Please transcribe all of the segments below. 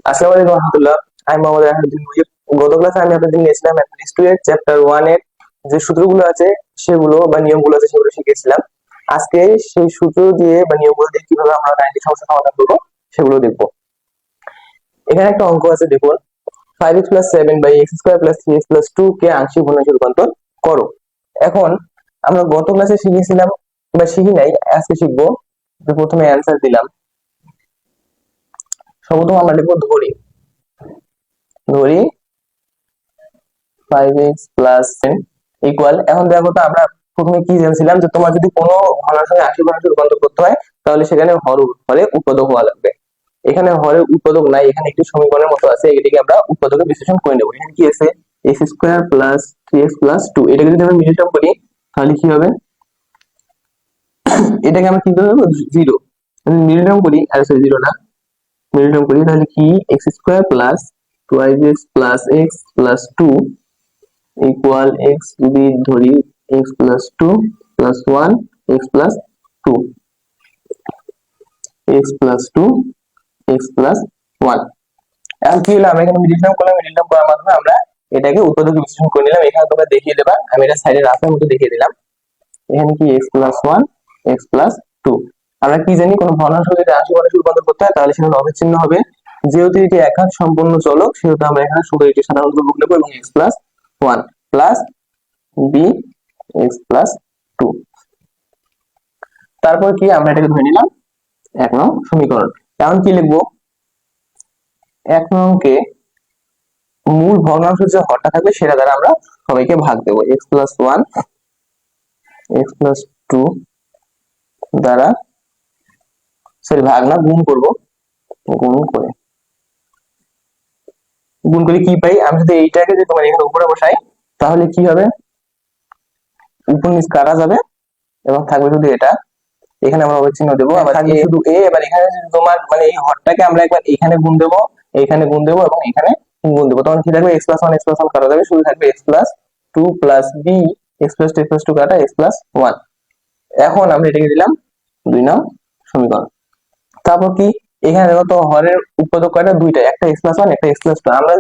আসসালামু আলাইকুম রহমতুল্লাহ। আমি মোহাম্মদ রাহানুদ্দিন মুহিব। গত ক্লাসে আমি আপনাদের নিয়েছিলাম ম্যাথমেটিক্স 2 এর চ্যাপ্টার 1 এর যে সূত্রগুলো আছে সেগুলো বা নিয়মগুলো আছে সেগুলো শিখেছিলাম। আজকে সেই সূত্র দিয়ে বা নিয়মগুলো দিয়ে কিভাবে আমরা গাণিতিক সমস্যা সমাধান করবো সেগুলো দেখবো। এখানে একটা অঙ্ক আছে, দেখুন 5x + 7/x² + 3x + 2 কে আংশিক ভগ্নাংশে রূপান্তর করো। এখন আমরা গত ক্লাসে শিখেছিলাম বা শিখি নাই, আজকে শিখবো। যে প্রথমে অ্যান্সার দিলাম, সর্বপ্রথম আমরা লিখবো ধরি ধরি 5x + 10 ইকুয়াল। এখন দেখো তো আমরা প্রথমে কি জেনেছিলাম যে তোমার যদি কোনো ভগ্নাংশকে আংশিক ভগ্নাংশে রূপান্তর করতে হয় তাহলে সেখানে হরে উৎপাদক হওয়া লাগবে। এখানে হরের উৎপাদক নাই, এখানে একটি সমীকরণের মতো আছে, এটিকে আমরা উৎপাদকে বিশ্লেষণ করে নেব। এখানে কি আছে, x² + 3x + 2। এটাকে যদি আমরা মিডল টার্ম করি তাহলে কি হবে, এটাকে আমরা কি করব, জিরো মিডল টার্ম করি, আর সরি জিরো না, মিডল টার্ম করি তাহলে কি x² + 2x + x + 2 equal x যদি ধরি x + 2 + 1 x + 2 x + 2 x + 1। এখন কি হলো, আমরা এখানে মিডল টার্ম করলাম, মিডল টার্ম করার মাধ্যমে আমরা এটাকে উৎপাদকে বিশ্লেষণ করে নিলাম। এখানে তোমরা দেখিয়ে দেবা, আমি এটা সাইডে রাফের মতো দেখিয়ে দিলাম। এখানে কি x + 1 x + 2। আমরা কি জানি, কোন ভগ্নাংশ যদি আংশিক ভগ্নাংশে রূপান্তর করতে হয় তাহলে সেখানে অবিচ্ছিন্ন হবে। যেহেতু এটি একার সম্পূর্ণ চলক সেহেতু আমরা এখানে শুধু এটি সাধারণ ধ্রুবক নেব এবং x + 1 প্লাস b x + 2। তারপর কি আমরা এটাকে ধরে নিলাম 1 নং সমীকরণ। এখন কি লিখবো, 1 নংকে মূল ভগ্নাংশের যে হরটা থাকবে সেটা দ্বারা আমরা সবাইকে ভাগ দেব। x + 1 x + 2 দ্বারা, সরি ভাগ না, গুণ করব। গুণ করে কি পাই, আমি যদি এইটাকে যদি তোমার এখানে উপরে বসাই তাহলে কি হবে, উপর নিচ কাটা যাবে এবং থাকবে শুধু এটা। এখানে আমরা অবিচ্ছিন্ন দেবো, আবার থাকবে শুধু a। এবার এখানে যদি তোমার মানে এই হরটাকে আমরা একবার এখানে গুণ দেবো, এখানে গুণ দেবো এবং এখানে গুণ দেবো, তখন কি থাকবে, x + 1 x + 1 কাটা যাবে, শুধু থাকবে x + 2 + b x + 2 x + 2 কাটা x + 1। এখন আমরা এটাকে দিলাম 2 নং সমীকরণ। তারপর কি, এখানে দেখো তো হরের উৎপাদক কয়টা, দুইটা, একটা x + 1 একটা x + 2। আমরা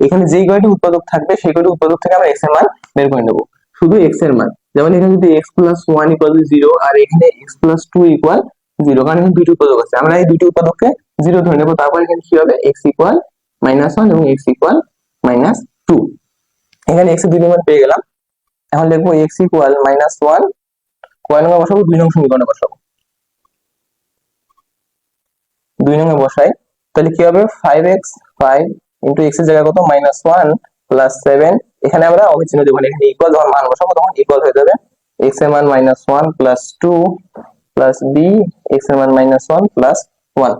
এখানে যেই কয়টি উৎপাদক থাকবে সেই কয়টি উৎপাদক থেকে আমরা x এর মান বের করে নেব, শুধু x এর মান। যেমন এখানে যদি x + 1 = 0 আর এখানে x + 2 = 0, কারণ এখানে দুইটি উৎপাদক আছে, আমরা এই দুইটি উৎপাদককে 0 ধরে নেব। তারপর এখানে কি হবে, x = -1 এবং x = -2। এখানে x এর দুই মান পেয়ে গেলাম। এখন লিখবো x = -1 কয় নম্বরে বসাবো, 2 নং সমীকরণে বসাবো। 2 নং এ বসাই তাহলে কি হবে, 5x 5 x এর জায়গায় কত, -1 + 7। এখানে আমরা অবিচ্ছিন্ন দেব, এখানে ইকুয়াল যখন মান বসাবো তখন ইকুয়াল হয়ে যাবে, x এর মান -1 + 2 + b x এর মান -1 + 1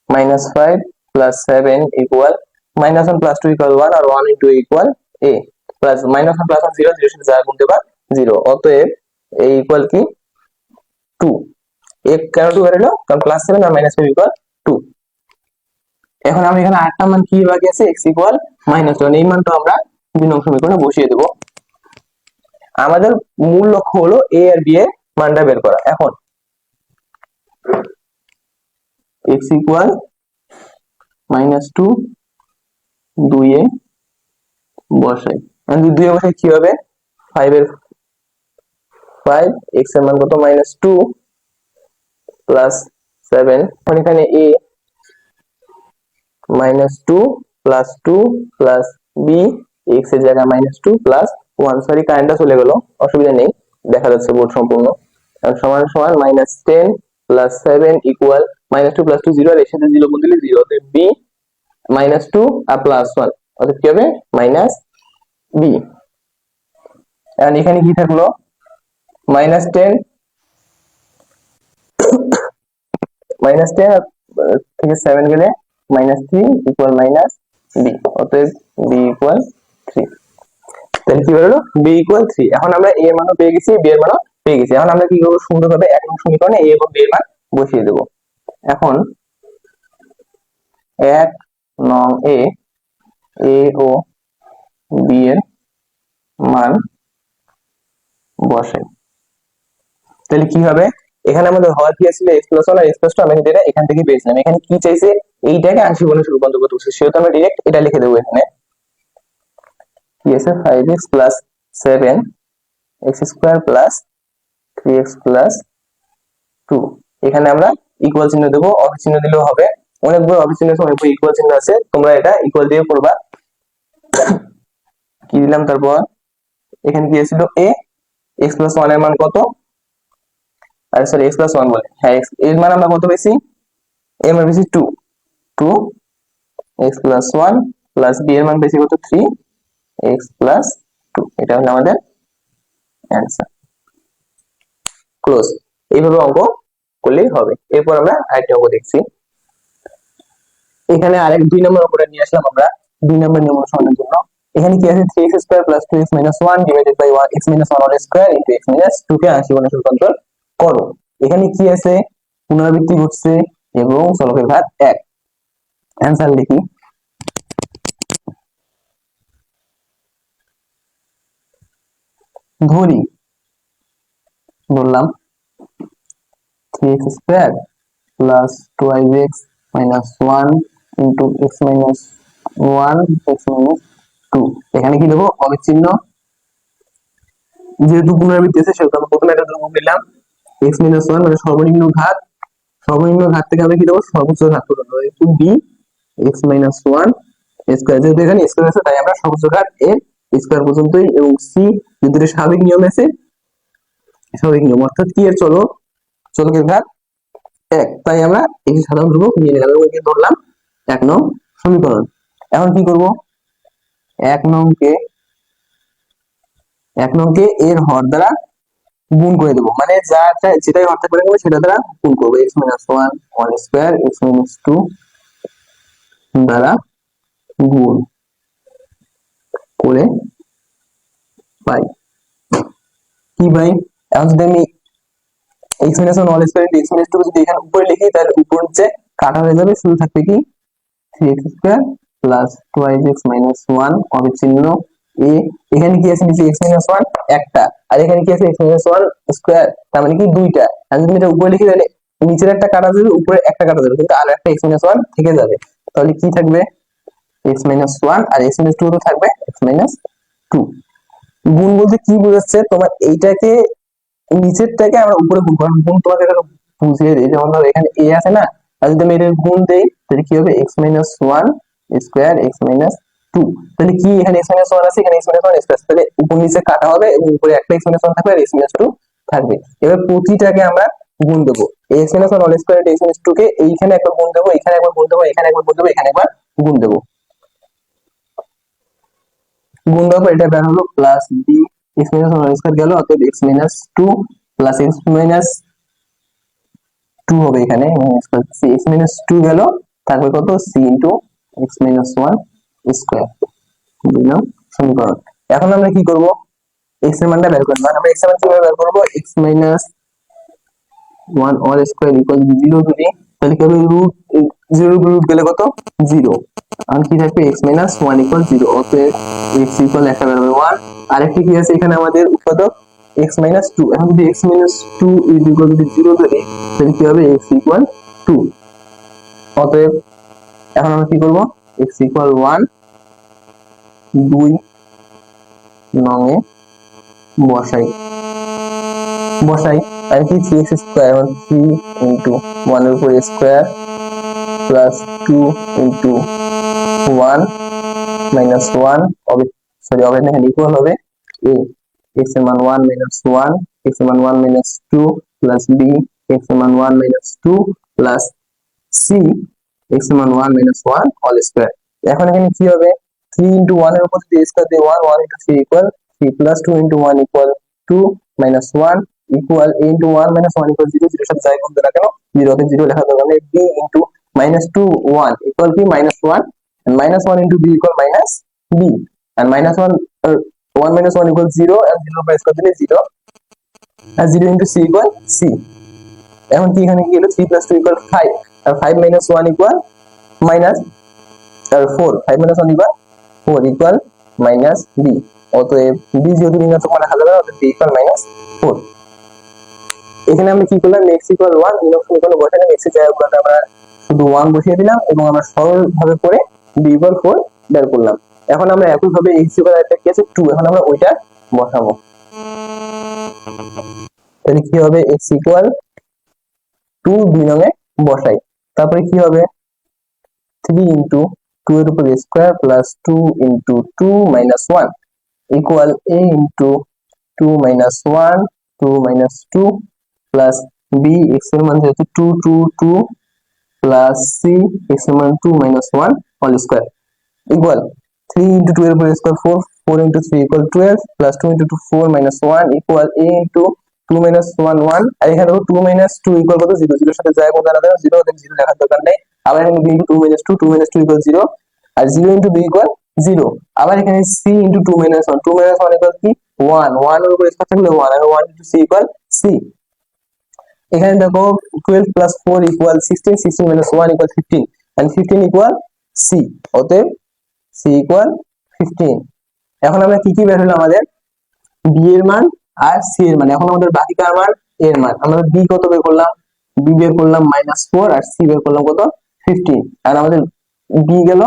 -5 + 7 ইকুয়াল -1 + 2 = 1 আর 1 * a a প্লাস -1 + 1 0, 0 সাথে যা গুণ দেবা 0। অতএব a ইকুয়াল কি 2। a কেন 2 বের হলো, কারণ +7 আর -5 = 2। এখন আমি এখানে আরেকটা মান কি বাকি আছে, x = -1, এই মানটা আমরা 2 নং সমীকরণে বসিয়ে দেব। আমাদের মূল লক্ষ্য হলো a আর b এর মানটা বের করা। এখন x = -2 2 এ বসাই, এখন 2 এ বসাই কি হবে, 5 এর 5 x এর মান কত, -2 + 7। এখানে a -2 + 2 + b x এর জায়গায় -2 + 1, সরি কারেন্টটা চলে গেল, অসুবিধা নেই, দেখা যাচ্ছে বোর্ড সম্পূর্ণ। সমান সমান -10 + 7 ইকুয়াল -2 + 2 0, আর এর সাথে 0 গুণ দিলে 0। অতএব b -2 আর +1, অতএব কি হবে, -b। এখন এখানে কি থাকলো, -10 থেকে 7 গেলে -3 ইকুয়াল -b, অতএব b = 3। তাহলে কি হলো, b = 3। এখন আমরা a এর মানও পেয়ে গেছি, b এর মানও পেয়ে গেছি। এখন আমরা কি করব, সুন্দরভাবে 1 নং সমীকরণে a এবং b এর মান বসিয়ে দেব। এখন 1 নং a ও b এর মান বসাই, তাহলে কি হবে, এখানে আমাদের হর কি ছিল, x + 1 আর x + 2, আমরা কিন্তু এটা এখান থেকে পেয়েছিলাম। এখানে কি চাইছে, এইটাকে আংশিক ভগ্নাংশে রূপান্তর করতে বলছে, সেহেতু আমরা ডিরেক্ট এটা লিখে দেবো এখানে কি আছে 5x plus 7 x square plus 3x plus 2। এখানে আমরা ইকুয়াল চিহ্ন দেবো, অফ চিহ্ন দিলেও হবে, অনেকগুলো অফ চিহ্নের সময় ইকুয়াল চিহ্ন আছে, তোমরা এটা ইকুয়াল দিয়ে করবা। কি দিলাম তারপর এখানে কি ছিল a, x প্লাস 1 এর মান কত, আর সরি x প্লাস 1 বলে, হ্যাঁ x এর মান আমরা কত পেয়েছি, a এর মান পেয়েছি 2, 2 x প্লাস 1 প্লাস b এর মান পেয়েছি কত 3 x প্লাস 2। এটা হলো আমাদের অ্যান্সার, ক্লোজ। এইভাবে অঙ্ক করলেই হবে। এরপর আমরা আরেকটা অঙ্ক দেখছি, এখানে আরেক 2 নম্বর অঙ্কটা নিয়ে আসলাম আমরা 2 নম্বর নিয়ম অনুসরণের জন্য। এখানে কি আছে 3x square plus 2x minus 1 divided by 1x minus 1 whole square into x minus 2 কে আংশিক ভগ্নাংশে রূপান্তর করো। এখানে কি আছে পুনরাবৃত্তি ঘটছে এবং চলকের ঘাত 1। অ্যানসার লিখি, বললাম 3x square plus 2x minus 1 into x minus 1 x minus 2। এখানে কি দেবো অবিচ্ছিন্ন, যেহেতু পুনরাবৃত্তি আছে সেহেতু আমরা প্রথমে একটা ধ্রুবক নিলাম x মাইনাস 1 মানে সর্বনিম্ন ঘাত, সর্বনিম্ন ঘাত থেকে আমরা কি দেবো সর্বোচ্চ ঘাত পর্যন্ত একটু b x মাইনাস 1 স্কয়ার, যেহেতু এখানে স্কয়ার আছে তাই আমরা সর্বোচ্চ ঘাত এর স্কয়ার পর্যন্তই, এবং c যেহেতু এটা স্বাভাবিক নিয়ম আছে, স্বাভাবিক নিয়ম অর্থাৎ কি এর চলকের ঘাত 1, তাই আমরা এই সাধারণ ধ্রুবক নিয়ে নিলাম এবং একে ধরলাম 1 নং সমীকরণ। এখন কি করব 1 নংকে এর হর দ্বারা গুণ করে দেবো, মানে যেটাই হর থাকবে সেটা দ্বারা গুণ করবো, x minus 1 whole square x minus 2 দ্বারা গুণ করে পাই কি পাই। এখন যদি আমি x minus 1 whole square x minus 2 যদি এখানে উপরে লিখি তাহলে উপর নিচে কাটা হয়ে যাবে, শুধু থাকবে কি 3x square plus 2x minus 1 অবিচ্ছিন্ন a। এখানে কি আছে নিচে x মাইনাস 1 একটা, আর এখানে কি আছে x মাইনাস 1 স্কয়ার, তার মানে কি দুইটা। আমি যদি এটা উপরে লিখি তাহলে নিচের একটা কাটা যাবে উপরে একটা কাটা যাবে, কিন্তু আর একটা x মাইনাস 1 থেকে যাবে, তাহলে কি থাকবে x মাইনাস 1 আর x মাইনাস 2 তো থাকবে x মাইনাস 2। গুণ বলতে কি বোঝাচ্ছে, তোমার এইটাকে নিচেরটাকে আমরা উপরে গুণ করব, গুণ তোমাকে এটা বুঝিয়ে দিই, যেমন ধরো এখানে a আছে না, আর যদি আমি এর গুণ দেই তাহলে কি হবে x minus 1 square x minus 2। তাহলে কি এখানে x মাইনাস 1 আছে, এখানে x মাইনাস 1 স্কয়ার, তাহলে উপর নিচে কাটা হবে এবং উপরে একটা x মাইনাস 1 থাকবে আর x মাইনাস 2 থাকবে। এবার প্রতিটাকে আমরা গুণ দেব, x minus 1 whole square x minus 2 কে এইখানে একবার গুণ দেব, এখানে একবার গুণ দেব, এখানে একবার গুণ দেব, এখানে একবার গুণ দেব, গুণ দেওয়ার পর এটা বের হলো plus b x minus 1 whole square গেল, অতএব x minus 2 plus x minus 2 হবে এখানে, x মাইনাস 2 গেল, থাকবে কত c into x minus 1 square, বুঝলাম সমীকরণ। এখন আমরা কি করব x এর মানটা বের করব, আমরা x এর মান কিভাবে বের করব, x minus 1 all square equal 0 যদি, তাহলে কি হবে রুট 0 রুট গেলে কত 0, আর কি থাকবে x মাইনাস 1 ইকুয়াল 0, অতএব x ইকুয়াল একটা বের হবে 1। আরেকটি কি আছে এখানে আমাদের উৎপাদক x মাইনাস 2, এখন যদি x মাইনাস 2 ইজ ইকুয়াল যদি 0 ধরি তাহলে কি হবে x ইকুয়াল 2, অতএব এখন আমরা কি করব x ইকুয়াল 1 2 নং এ বসাই আর কি 3x স্কয়ার, মানে 3 ইনটু 1 এর উপর স্কয়ার প্লাস 2 ইনটু 1 মাইনাস 1 হবে, সরি হবে না, এখানে ইকুয়াল হবে a x এর মান 1 মাইনাস 1 x এর মান 1 মাইনাস 2 প্লাস b x এর মান 1 মাইনাস 2 প্লাস c x এর মান 1 মাইনাস 1 হোল স্কয়ার। এখন এখানে কি হবে 3 ইনটু 1 এর উপর যদি স্কয়ার দিয়ে 1 1 into 3 equal 3 plus 2 into 1 equal 2 minus 1 equal a into 1 minus 1 equal 0, 0 এর সাথে যাই গুণ দেওয়া কেন 0 তে 0 লেখা দরকার নেই, b ইনটু মাইনাস 2 1 ইকুয়াল কি minus 1 and minus 1 into b equal minus b, and minus 1 1 minus 1 equals 0 and 0 by square দিলে 0 and 0 into c equal c। এখন কি এখানে কি হলো 3 plus 2 equal 5 আর 5 minus 1 equal minus 4, 5 minus 1 equal 4 equal minus b, অতএব b যেহেতু ঋণাত্মক মান রাখা যাবে না, অতএব b equal minus 4। এখানে আমরা কি করলাম x equal 1 ঋণাত্মক সমীকরণে বসালাম, x এর জায়গাগুলোতে আমরা শুধু 1 বসিয়ে দিলাম এবং আমরা সরল ভাবে করে b ইকুয়াল 4 বের করলাম। এখন আমরা একই ভাবে x ইকুয়াল একটা কি আছে 2, এখন আমরা ওইটা বসাবো। তাহলে কি হবে x ইকুয়াল 2 2 নং এ বসাই, তারপরে কি হবে 3 ইনটু 2 এর উপর square plus 2 into 2 minus 1 equal a into 2 minus 1 2 minus 2 plus b x এর মান যেহেতু 2 2 2 প্লাস c x এর মান 2 minus 1 whole square equal 3 into 2 এর উপর square 4 4 into 3 equal 12 plus 2 into 2 4 minus 1 equal a into 2 minus 1 1 আর এখানে দেখো 2 মাইনাস 2 ইকুয়াল কত 0 0 এর সাথে যায় কোন দাঁড়াবে 0 ওদের 0 লেখার দরকার নেই। আবার এখানে b into 2 minus 2 2 minus 2 equal 0 আর 0 ইনটু b ইকুয়াল 0। আবার এখানে c into 2 minus 1 2 minus 1 equal কি 1 1 এর উপর স্কয়ার থাকলে 1 আর 1 ইনটু c ইকুয়াল c। এখানে দেখো 12 plus 4 equal 16 16 minus 1 equal 15 and 15 equal c, অতএব c ইকুয়াল 15। এখন আমরা কি কি বের হলো আমাদের b এর মান আর c এর মান, এখন আমাদের বাকি কার মান a এর মান। আমরা b কত বের করলাম, b বের করলাম -4 আর c বের করলাম কত 15, আর আমাদের b গেল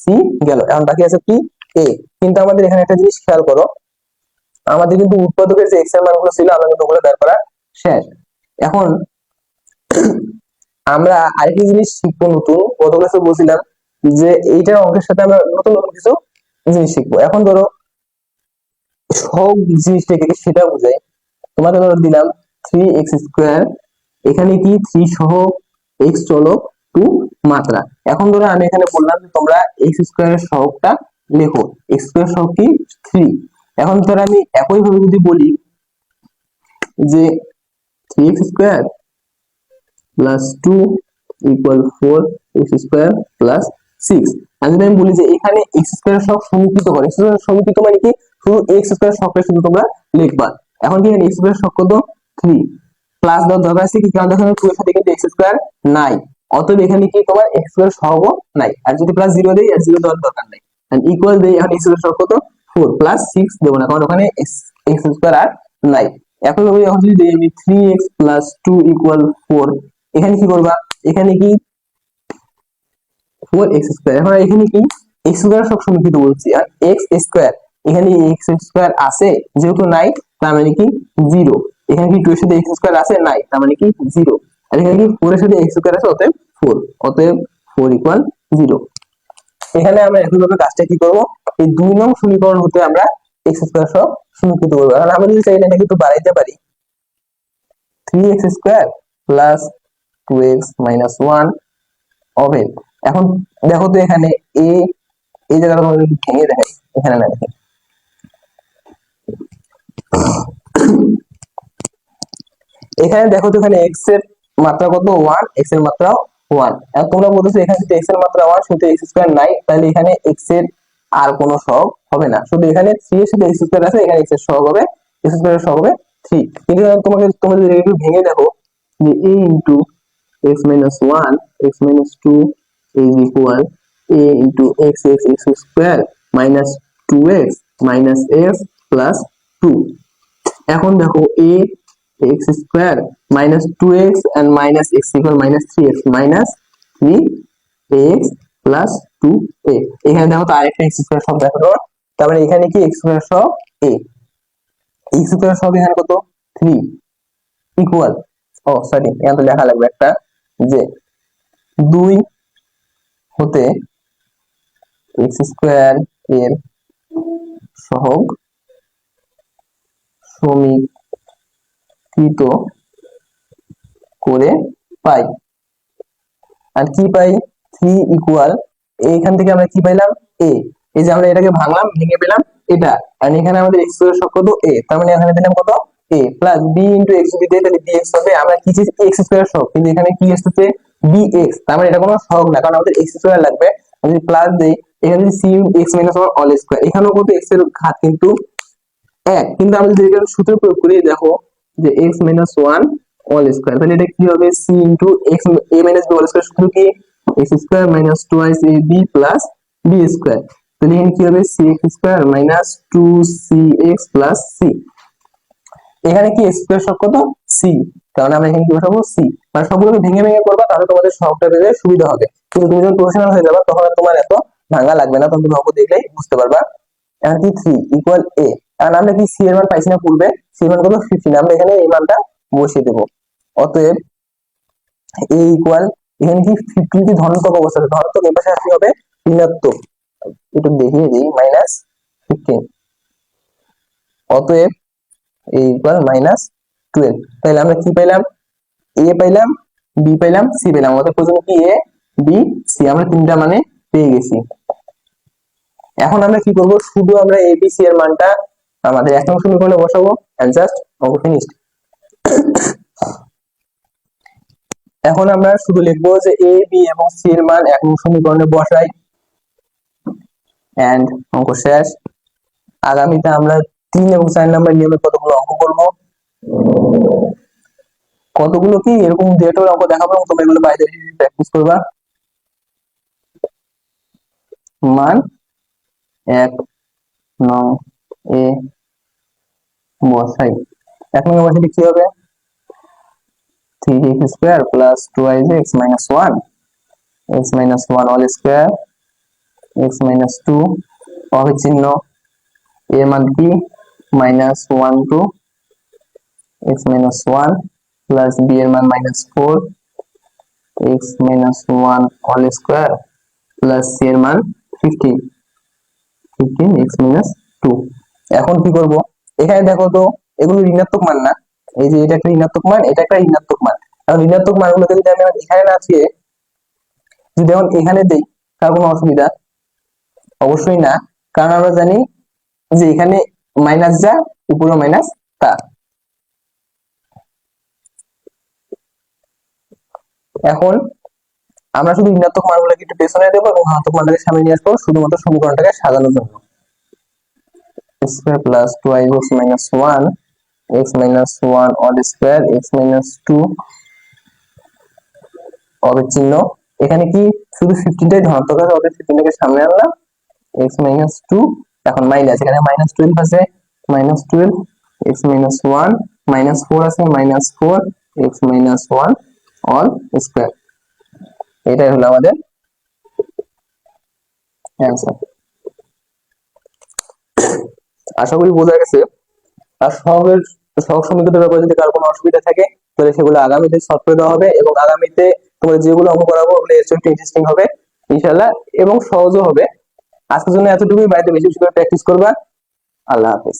c গেল, এখন বাকি আছে কি a। কিন্তু আমাদের এখানে একটা জিনিস খেয়াল করো, আমাদের কিন্তু উৎপাদকের যে x এর মানগুলো ছিল আমরা কিন্তু ওগুলো বের করা শেষ। এখন আমরা আরেকটা জিনিস শিখবো নতুন, গত ক্লাসে বলছিলাম যে এইটার অঙ্কের সাথে আমরা নতুন নতুন কিছু জিনিস শিখবো। এখন ধরো সহগ জিনিসটাকে সেটা বোঝাই, তোমাকে ধরো দিলাম 3x স্কয়ার, এখানে কি 3 সহগ x চলক 2 মাত্রা। এখন ধরো আমি এখানে বললাম যে তোমরা x স্কয়ারের সহগটা লেখো, x স্কয়ার সহগ কি 3। এখন ধরো আমি একই ভাবে যদি বলি যে 3x square plus 2 equal 4x square plus 6, আর যদি আমি বলি যে এখানে x স্কয়ার সহগ সমীকৃত করে, x স্কয়ার সমীকৃত মানে কি শুধু x স্কয়ার সহগটা শুধু তোমরা লিখবা। এখন কি এখানে x স্কয়ার সহগ কত 3 প্লাস দাও দরকার আছে কি, কারণ দেখো 2 এর সাথে কিন্তু x স্কয়ার নাই, অতএব এখানে কি তোমার x স্কয়ার সহগও নাই। আর যদি প্লাস 0 দেই আর 0 দেওয়ার দরকার নাই, এন্ড ইকুয়াল দেই, এখন x স্কয়ার সহগ কত 4 প্লাস 6 দেব না কারণ ওখানে x স্কয়ার আর নাই। এখন এখন যদি দেই আমি 3x 2 ইকুয়াল 4, এখানে কি করবা, এখানে কি 4x স্কয়ার, এখন এখানে কি x স্কয়ার সব সমীকৃত বলছি আর x স্কয়ার, এখানে x স্কয়ার আছে যেহেতু নাই তার মানে কি 0, এখানে কি 2 এর সাথে x স্কয়ার আছে নাই তার মানে কি 0, আর এখানে কি 4 এর সাথে x স্কয়ার আছে অতএব 4, অতএব 4 ইকুয়াল 0। এখানে আমরা একইভাবে কাজটা কি করব, এই 2 নং সমীকরণ হতে আমরা x স্কয়ার সহ সমীকৃত করব। কারণ আমরা যদি চাইলে এটাকে একটু বাড়াইতে পারি 3x square plus 2x minus 1 হবে। এখন দেখো তো এখানে এই জায়গাটা আমরা একটু ভেঙে দেখাই, এখানে না দেখেন এখানে দেখো তো এখানে x এর মাত্রা কত 1, x এর মাত্রা 1। এখন তোমরা বলতেছো এখানে যদি x এর মাত্রা 1 শুধু x স্কয়ার নাই, তাহলে এখানে x এর আর কোনো সহগ হবে না, শুধু এখানে 3 এর সাথে x স্কয়ার আছে, এখানে x এর সহগ হবে x স্কয়ারের সহগ হবে 3। কিন্তু তোমরা যদি একটু ভেঙে দেখো যে a into x minus 1 x minus 2 is equal a into x square minus 2x minus x plus 2। এখন দেখো a x square minus 2x and minus x equal minus 3x minus 3x plus 2a। এখানে দেখো তো আরেকটা x square সব দেখো, তারপরে এখানে কি x square সব a, x square সব এখানে কত 3 ইকুয়াল, ও সরি এখানে তো লেখা লাগবে একটা যে 2 হতে x স্কয়ার এর সহগ সমীকৃত করে পাই, আর কি পাই 3 ইকুয়াল, এইখান থেকে আমরা কি পাইলাম a, এই যে আমরা এটাকে ভাঙলাম ভেঙে পেলাম এটা, আর এখানে আমাদের x এর সহগ কত a, তার মানে এখানে দিলাম কত a plus b into x যদি দেই তাহলে bx হবে, আমরা কি চাইছি x স্কয়ার সহগ, কিন্তু এখানে কি আসছে bx, তার মানে এটা কোনো সহগ না কারণ আমাদের x স্কয়ার লাগবে। যদি প্লাস দেই এখানে যদি c x minus 1 all square, এখানেও কত x এর ঘাত কিন্তু 1, কিন্তু আমরা যদি এখানে সূত্র প্রয়োগ করি দেখো যে x minus 1 অল স্কয়ার, তাহলে এটা কি হবে c into x a minus b all square, সূত্র কি x square minus twice ab plus b square, তাহলে এখানে কি হবে cx square minus 2cx plus c। এখানে কি স্কয়ার সব কত c, কারণ আমরা এখানে কি বসাবো সি, মানে সবগুলোকে ভেঙে ভেঙে করবা, তাহলে তোমাদের সবটা পেতে সুবিধা হবে। কিন্তু তুমি যখন প্রফেশনাল হয়ে যাবে তখন তোমার এত ভাঙা লাগবে না, তখন তুমি অঙ্ক দেখলেই বুঝতে পারবা। এখন কি 3 ইকুয়াল এ, কারণ আমরা কি সি এর মান পাইছি না পূর্বে, সি এর মান কত 15, আমরা এখানে এই মানটা বসিয়ে দেবো। অতএব এ ইকুয়াল, এখানে কি 15 কি ধনাত্মক অবস্থা, ধনাত্মক এই পাশে আসলে হবে ঋণাত্মক, একটু দেখিয়ে দিই -15। অতএব এ ইকুয়াল -12। তাহলে আমরা কি পাইলাম, এ পাইলাম, বি পাইলাম, সি পাইলাম। আমাদের প্রয়োজন কি এ বি সি, আমরা তিনটা মানে পেয়ে গেছি। এখন আমরা কি করব, শুধু আমরা এ বি সি এর মানটা আমাদের এক নং সমীকরণে বসাবো, এন্ড জাস্ট অঙ্ক ফিনিশড। এখন আমরা শুধু লিখবো যে এ বি এবং সি এর মান এক নং সমীকরণে বসাই, এন্ড অঙ্ক শেষ। আগামীতে আমরা 3 এবং 4 নাম্বার নিয়মে কতগুলো অঙ্ক করব, কতগুলো কি এরকম ডেটের অঙ্ক দেখাবো, তোমরা এগুলো বাইরে প্র্যাকটিস করবা। মান 1 9 এ বসাই, 1 নং বসাইলে কি হবে 3x square plus 2x minus 1 x minus 1 all square x minus 2 অবিচ্ছিন্ন এর মান কি -1 two x minus 1 plus b এর মান -4 x minus 1 all square plus c এর মান 15 x মাইনাস 2। এখন কি করব, এখানে দেখো তো এগুলো ঋণাত্মক মান না, এই যে এটা একটা ঋণাত্মক মান, এটা একটা ঋণাত্মক মান। আর ঋণাত্মক মানগুলোকে যদি আমি এখানে না দিয়ে যদি এখন এখানে দেই, তার কোনো অসুবিধা অবশ্যই না, কারণ আমরা জানি যে এখানে মাইনাস যা উপরে মাইনাস তা। এখন আমরা শুধু ঋণাত্মক মানগুলোকে একটু পেছনে দেবো এবং ধনাত্মক মানটাকে সামনে নিয়ে আসবো, শুধুমাত্র সমীকরণটাকে সাজানোর জন্য। Square plus 2x minus 1 x minus 1 all square x minus 2 অবিচ্ছিন্ন, এখানে কি শুধু 15টাই ধনাত্মক আছে, অতএব 15টাকে সামনে আনলাম, x মাইনাস 2 এখন মাইনাস, এখানে -12 আছে, -12 x মাইনাস 1 -4 আছে, -4 x মাইনাস 1 অল স্কয়ার। এটাই হলো আমাদের অ্যান্সার। আশা করি বোঝা গেছে। আর সহগ সমীকরণের ব্যাপারে যদি কারো কোনো অসুবিধা থাকে তাহলে সেগুলো আগামীতে সলভ করে দেওয়া হবে, এবং আগামীতে তোমরা যেগুলো অঙ্ক করাবো ওগুলো এর চেয়ে ইন্টারেস্টিং হবে ইনশাআল্লাহ, এবং সহজও হবে। আজকের জন্য এতটুকুই, বাড়িতে বেশি বেশি করে প্র্যাকটিস করবা। আল্লাহ হাফেজ।